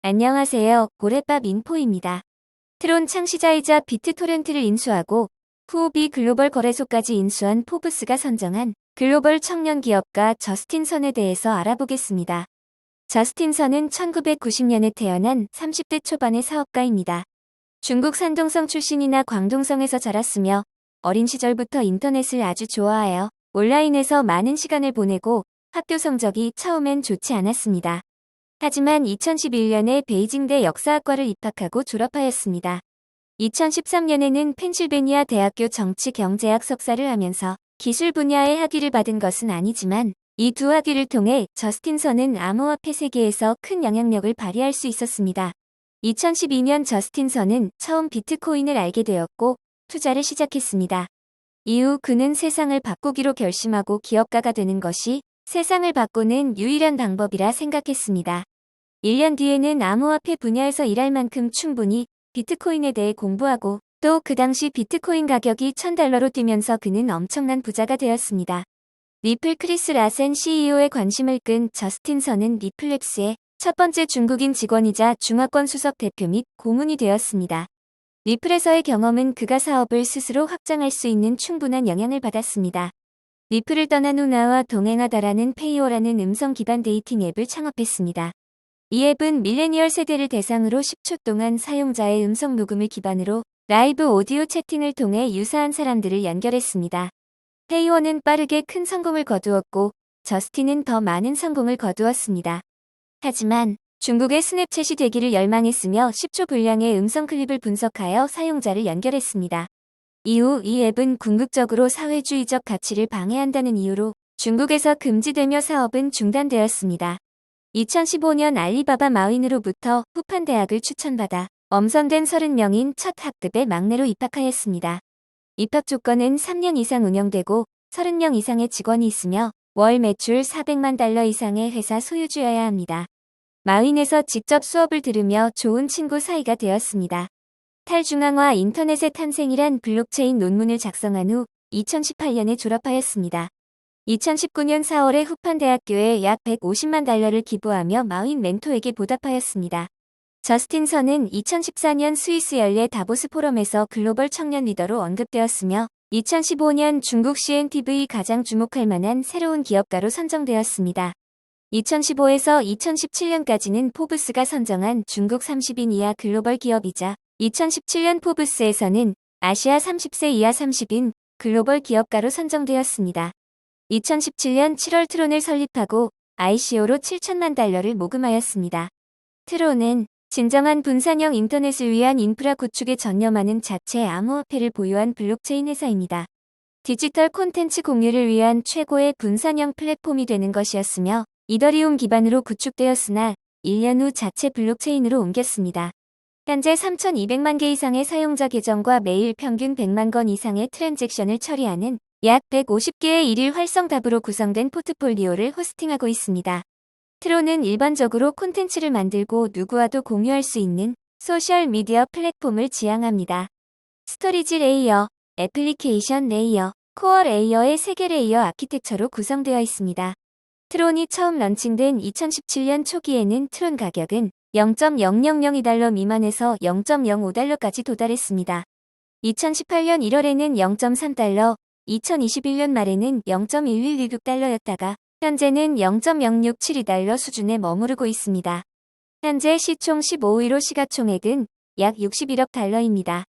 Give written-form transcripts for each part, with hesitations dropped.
안녕하세요. 고래밥 인포입니다. 트론 창시자이자 비트토렌트를 인수하고 후오비 글로벌 거래소까지 인수한 포브스가 선정한 글로벌 청년 기업가 저스틴 선에 대해서 알아보겠습니다. 저스틴 선은 1990년에 태어난 30대 초반의 사업가입니다. 중국 산동성 출신이나 광동성에서 자랐으며 어린 시절부터 인터넷을 아주 좋아하여 온라인에서 많은 시간을 보내고 학교 성적이 처음엔 좋지 않았습니다. 하지만 2011년에 베이징대 역사학과를 입학하고 졸업하였습니다. 2013년에는 펜실베니아 대학교 정치경제학 석사를 하면서 기술 분야의 학위를 받은 것은 아니지만 이 두 학위를 통해 저스틴 선은 암호화폐 세계에서 큰 영향력을 발휘할 수 있었습니다. 2012년 저스틴 선은 처음 비트코인을 알게 되었고 투자를 시작했습니다. 이후 그는 세상을 바꾸기로 결심하고 기업가가 되는 것이 세상을 바꾸는 유일한 방법이라 생각했습니다. 1년 뒤에는 암호화폐 분야에서 일할 만큼 충분히 비트코인에 대해 공부하고 또 그 당시 비트코인 가격이 $1000로 뛰면서 그는 엄청난 부자가 되었습니다. 리플 크리스 라센 CEO의 관심을 끈 저스틴 선은 리플렉스의 첫 번째 중국인 직원이자 중화권 수석 대표 및 고문이 되었습니다. 리플에서의 경험은 그가 사업을 스스로 확장할 수 있는 충분한 영향을 받았습니다. 리플을 떠난 후 나와 동행하다라는 페이오라는 음성 기반 데이팅 앱을 창업했습니다. 이 앱은 밀레니얼 세대를 대상으로 10초 동안 사용자의 음성 녹음을 기반으로 라이브 오디오 채팅을 통해 유사한 사람들을 연결했습니다. 페이오는 빠르게 큰 성공을 거두었고 저스틴은 더 많은 성공을 거두었습니다. 하지만 중국의 스냅챗이 되기를 열망했으며 10초 분량의 음성 클립을 분석하여 사용자를 연결했습니다. 이후 이 앱은 궁극적으로 사회주의적 가치를 방해한다는 이유로 중국에서 금지되며 사업은 중단되었습니다. 2015년 알리바바 마윈으로부터 후판 대학을 추천받아 엄선된 30명인 첫 학급에 막내로 입학하였습니다. 입학 조건은 3년 이상 운영되고 30명 이상의 직원이 있으며 월 매출 $400만 이상의 회사 소유주여야 합니다. 마윈에서 직접 수업을 들으며 좋은 친구 사이가 되었습니다. 탈중앙화 인터넷의 탄생이란 블록체인 논문을 작성한 후 2018년에 졸업하였습니다. 2019년 4월에 후판 대학교에 약 $150만 기부하며 마윈 멘토에게 보답하였습니다. 저스틴 선은 2014년 스위스 연례 다보스 포럼에서 글로벌 청년 리더로 언급되었으며 2015년 중국 CNTV 가장 주목할 만한 새로운 기업가로 선정되었습니다. 2015에서 2017년까지는 포브스가 선정한 중국 30인 이하 글로벌 기업이자 2017년 포브스에서는 아시아 30세 이하 30인 글로벌 기업가로 선정되었습니다. 2017년 7월 트론을 설립하고 ICO로 $7천만 모금하였습니다. 트론은 진정한 분산형 인터넷을 위한 인프라 구축에 전념하는 자체 암호화폐를 보유한 블록체인 회사입니다. 디지털 콘텐츠 공유를 위한 최고의 분산형 플랫폼이 되는 것이었으며 이더리움 기반으로 구축되었으나 1년 후 자체 블록체인으로 옮겼습니다. 현재 3,200만 개 이상의 사용자 계정과 매일 평균 100만 건 이상의 트랜잭션을 처리하는 약 150개의 일일 활성 탑으로 구성된 포트폴리오를 호스팅하고 있습니다. 트론은 일반적으로 콘텐츠를 만들고 누구와도 공유할 수 있는 소셜 미디어 플랫폼을 지향합니다. 스토리지 레이어, 애플리케이션 레이어, 코어 레이어의 3개 레이어 아키텍처로 구성되어 있습니다. 트론이 처음 런칭된 2017년 초기에는 트론 가격은 $0.0002 미만에서 $0.05까지 도달했습니다. 2018년 1월에는 $0.3, 2021년 말에는 $0.1116였다가 현재는 $0.0672 수준에 머무르고 있습니다. 현재 시총 15위로 시가총액은 약 $61억.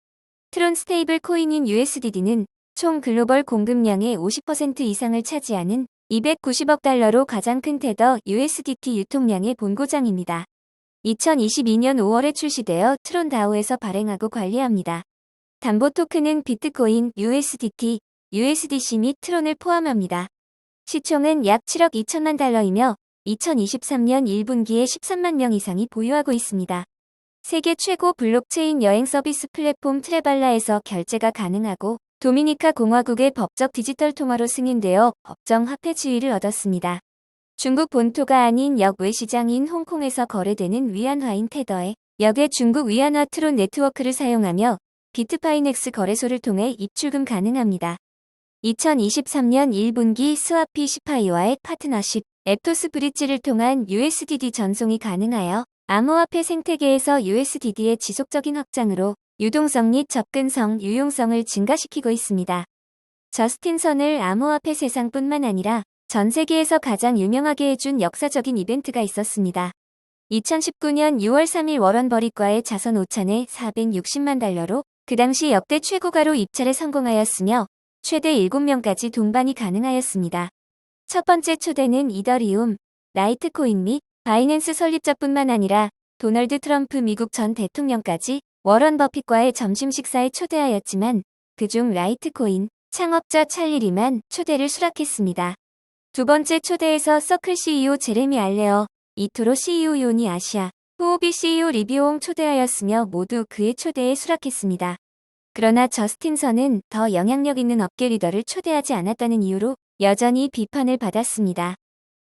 트론 스테이블 코인인 USDD는 총 글로벌 공급량의 50% 이상을 차지하는 $290억 가장 큰 테더 USDT 유통량의 본고장입니다. 2022년 5월에 출시되어 트론 다오에서 발행하고 관리합니다. 담보 토큰은 비트코인, USDT, USDC 및 트론을 포함합니다. 시총은 약 $7억 2천만 이며 2023년 1분기에 13만 명 이상이 보유하고 있습니다. 세계 최고 블록체인 여행 서비스 플랫폼 트레발라에서 결제가 가능하고 도미니카 공화국의 법적 디지털 통화로 승인되어 법정 화폐 지위를 얻었습니다. 중국 본토가 아닌 역외 시장인 홍콩에서 거래되는 위안화인 테더에 역의 중국 위안화 트론 네트워크를 사용하며 비트파이넥스 거래소를 통해 입출금 가능합니다. 2023년 1분기 스와피 시파이와의 파트너십, 앱토스 브릿지를 통한 USDD 전송이 가능하여 암호화폐 생태계에서 USDT의 지속적인 확장으로 유동성 및 접근성, 유용성을 증가시키고 있습니다. 저스틴 선을 암호화폐 세상뿐만 아니라 전 세계에서 가장 유명하게 해준 역사적인 이벤트가 있었습니다. 2019년 6월 3일 워런 버핏과의 자선 5천에 460만 달러로 그 당시 역대 최고가로 입찰에 성공하였으며 최대 7명까지 동반이 가능하였습니다. 첫 번째 초대는 이더리움, 라이트코인 및 바이낸스 설립자뿐만 아니라 도널드 트럼프 미국 전 대통령까지 워런 버핏과의 점심 식사에 초대하였지만 그중 라이트코인 창업자 찰리 리만 초대를 수락했습니다. 두 번째 초대에서 서클 CEO 제레미 알레어, 이토로 CEO 요니 아시아, 후오비 CEO 리비오옹 초대하였으며 모두 그의 초대에 수락했습니다. 그러나 저스틴 선은 더 영향력 있는 업계 리더를 초대하지 않았다는 이유로 여전히 비판을 받았습니다.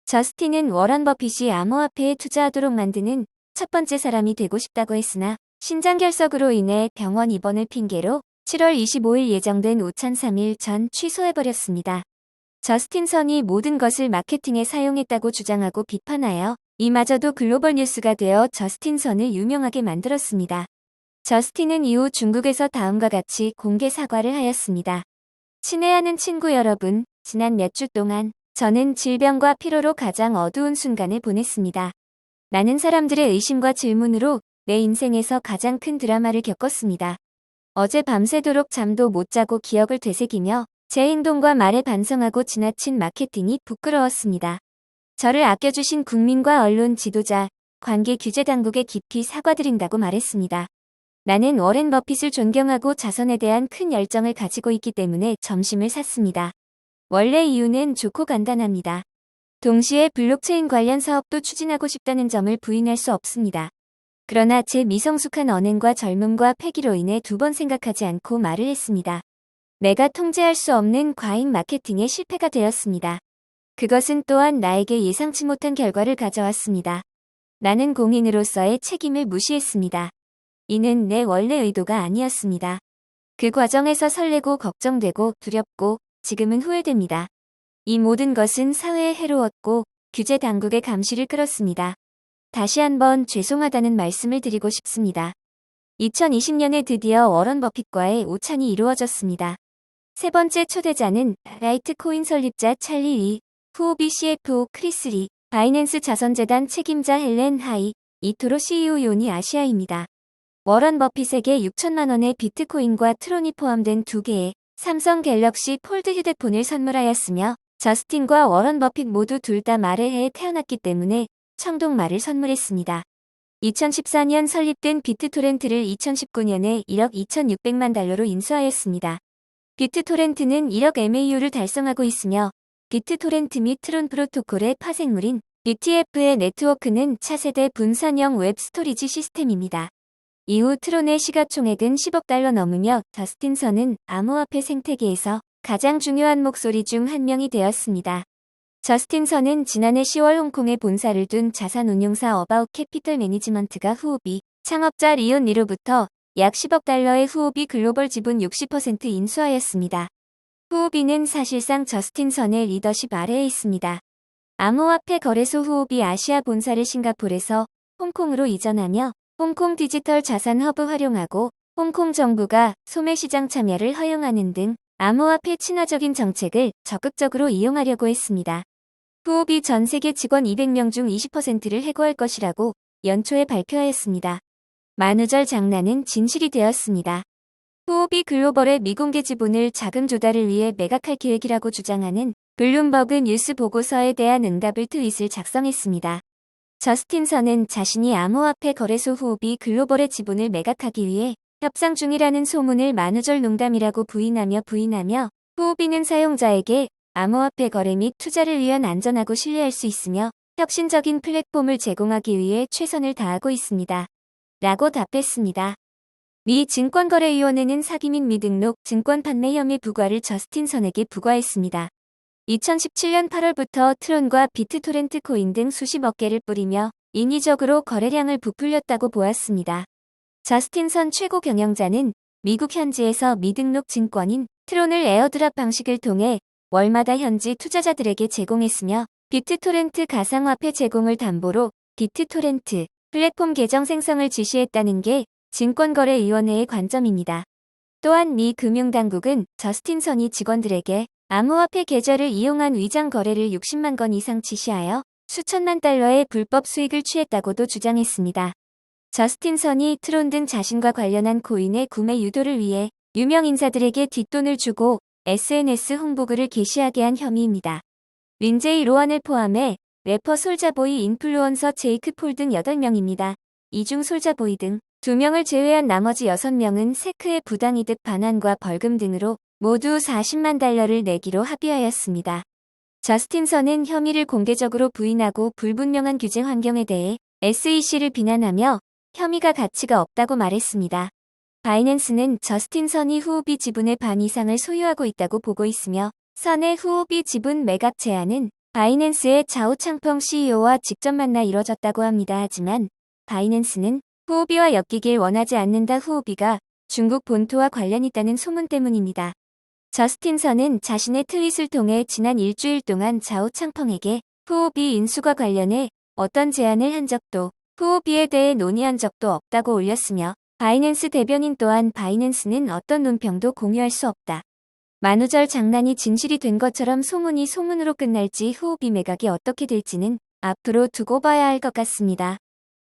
저스틴은 워런 버핏이 암호화폐에 투자하도록 만드는 첫 번째 사람이 되고 싶다고 했으나 신장결석으로 인해 병원 입원을 핑계로 7월 25일 예정된 5003일 전 취소해버렸습니다. 저스틴 선이 모든 것을 마케팅에 사용했다고 주장하고 비판하여 이마저도 글로벌 뉴스가 되어 저스틴 선을 유명하게 만들었습니다. 저스틴은 이후 중국에서 다음과 같이 공개 사과를 하였습니다. 친애하는 친구 여러분, 지난 몇 주 동안 저는 질병과 피로로 가장 어두운 순간을 보냈습니다. 많은 사람들의 의심과 질문으로 내 인생에서 가장 큰 드라마를 겪었습니다. 어제 밤새도록 잠도 못 자고 기억을 되새기며 제 행동과 말에 반성하고 지나친 마케팅이 부끄러웠습니다. 저를 아껴주신 국민과 언론 지도자, 관계 규제 당국에 깊이 사과드린다고 말했습니다. 나는 워렌 버핏을 존경하고 자선에 대한 큰 열정을 가지고 있기 때문에 점심을 샀습니다. 원래 이유는 좋고 간단합니다. 동시에 블록체인 관련 사업도 추진하고 싶다는 점을 부인할 수 없습니다. 그러나 제 미성숙한 언행과 젊음과 패기로 인해 두 번 생각하지 않고 말을 했습니다. 내가 통제할 수 없는 과잉 마케팅의 실패가 되었습니다. 그것은 또한 나에게 예상치 못한 결과를 가져왔습니다. 나는 공인으로서의 책임을 무시했습니다. 이는 내 원래 의도가 아니었습니다. 그 과정에서 설레고 걱정되고 두렵고 지금은 후회됩니다. 이 모든 것은 사회에 해로웠고 규제 당국의 감시를 끌었습니다. 다시 한번 죄송하다는 말씀을 드리고 싶습니다. 2020년에 드디어 워런 버핏과의 오찬이 이루어졌습니다. 세 번째 초대자는 라이트코인 설립자 찰리 리, 후오비 CFO 크리스 리, 바이낸스 자선재단 책임자 헬렌 하이, 이토로 CEO 요니 아시아입니다. 워런 버핏에게 6천만 원의 비트코인과 트론이 포함된 2개의 삼성 갤럭시 폴드 휴대폰을 선물하였으며 저스틴과 워런 버핏 모두 둘 다 말의 해에 태어났기 때문에 청동말을 선물했습니다. 2014년 설립된 비트토렌트를 2019년에 1억 2,600만 달러로 인수하였습니다. 비트토렌트는 1억 MAU를 달성하고 있으며 비트토렌트 및 트론 프로토콜의 파생물인 BTF의 네트워크는 차세대 분산형 웹 스토리지 시스템입니다. 이후 트론의 시가총액은 10억 달러 넘으며 저스틴 선은 암호화폐 생태계에서 가장 중요한 목소리 중 한 명이 되었습니다. 저스틴 선은 지난해 10월 홍콩에 본사를 둔 자산운용사 어바웃 캐피털 매니지먼트가 후오비 창업자 리온 리로부터 약 10억 달러의 후오비 글로벌 지분 60% 인수하였습니다. 후오비는 사실상 저스틴 선의 리더십 아래에 있습니다. 암호화폐 거래소 후오비 아시아 본사를 싱가포르에서 홍콩으로 이전하며 홍콩 디지털 자산 허브 활용하고 홍콩 정부가 소매시장 참여를 허용하는 등 암호화폐 친화적인 정책을 적극적으로 이용하려고 했습니다. 후오비 전 세계 직원 200명 중 20%를 해고할 것이라고 연초에 발표하였습니다. 만우절 장난은 진실이 되었습니다. 후오비 글로벌의 미공개 지분을 자금 조달을 위해 매각할 계획이라고 주장하는 블룸버그 뉴스 보고서에 대한 응답을 트윗을 작성했습니다. 저스틴 선은 자신이 암호화폐 거래소 후오비 글로벌의 지분을 매각하기 위해 협상 중이라는 소문을 만우절 농담이라고 부인하며 후오비는 사용자에게 암호화폐 거래 및 투자를 위한 안전하고 신뢰할 수 있으며 혁신적인 플랫폼을 제공하기 위해 최선을 다하고 있습니다. 라고 답했습니다. 미 증권거래위원회는 사기 및 미등록 증권 판매 혐의 부과를 저스틴 선에게 부과했습니다. 2017년 8월부터 트론과 비트토렌트 코인 등 수십억 개를 뿌리며 인위적으로 거래량을 부풀렸다고 보았습니다. 저스틴 선 최고 경영자는 미국 현지에서 미등록 증권인 트론을 에어드랍 방식을 통해 월마다 현지 투자자들에게 제공했으며 비트토렌트 가상화폐 제공을 담보로 비트토렌트 플랫폼 계정 생성을 지시했다는 게 증권거래위원회의 관점입니다. 또한 미 금융당국은 저스틴 선이 직원들에게 암호화폐 계좌를 이용한 위장 거래를 60만 건 이상 지시하여 수천만 달러의 불법 수익을 취했다고도 주장했습니다. 저스틴 선이 트론 등 자신과 관련한 코인의 구매 유도를 위해 유명 인사들에게 뒷돈을 주고 SNS 홍보글을 게시하게 한 혐의입니다. 린제이 로한을 포함해 래퍼 솔자보이, 인플루언서 제이크 폴 등 8명입니다. 이 중 솔자보이 등 2명을 제외한 나머지 6명은 세크의 부당이득 반환과 벌금 등으로 모두 40만 달러를 내기로 합의하였습니다. 저스틴 선은 혐의를 공개적으로 부인하고 불분명한 규제 환경에 대해 SEC를 비난하며 혐의가 가치가 없다고 말했습니다. 바이낸스는 저스틴 선이 후오비 지분의 반 이상을 소유하고 있다고 보고 있으며 선의 후오비 지분 매각 제안은 바이낸스의 자오 창펑 CEO와 직접 만나 이뤄졌다고 합니다. 하지만 바이낸스는 후오비와 엮이길 원하지 않는다. 후오비가 중국 본토와 관련 있다는 소문 때문입니다. 저스틴 선은 자신의 트윗을 통해 지난 일주일 동안 자오 창펑에게 후오비 인수과 관련해 어떤 제안을 한 적도 후오비에 대해 논의한 적도 없다고 올렸으며 바이낸스 대변인 또한 바이낸스는 어떤 논평도 공유할 수 없다. 만우절 장난이 진실이 된 것처럼 소문이 소문으로 끝날지 후오비 매각이 어떻게 될지는 앞으로 두고 봐야 할 것 같습니다.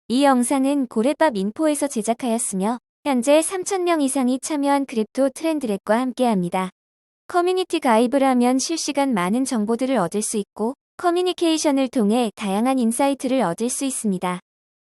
이 영상은 고래밥 인포에서 제작하였으며 현재 3,000명 이상이 참여한 크립토 트렌드랩과 함께합니다. 커뮤니티 가입을 하면 실시간 많은 정보들을 얻을 수 있고 커뮤니케이션을 통해 다양한 인사이트를 얻을 수 있습니다.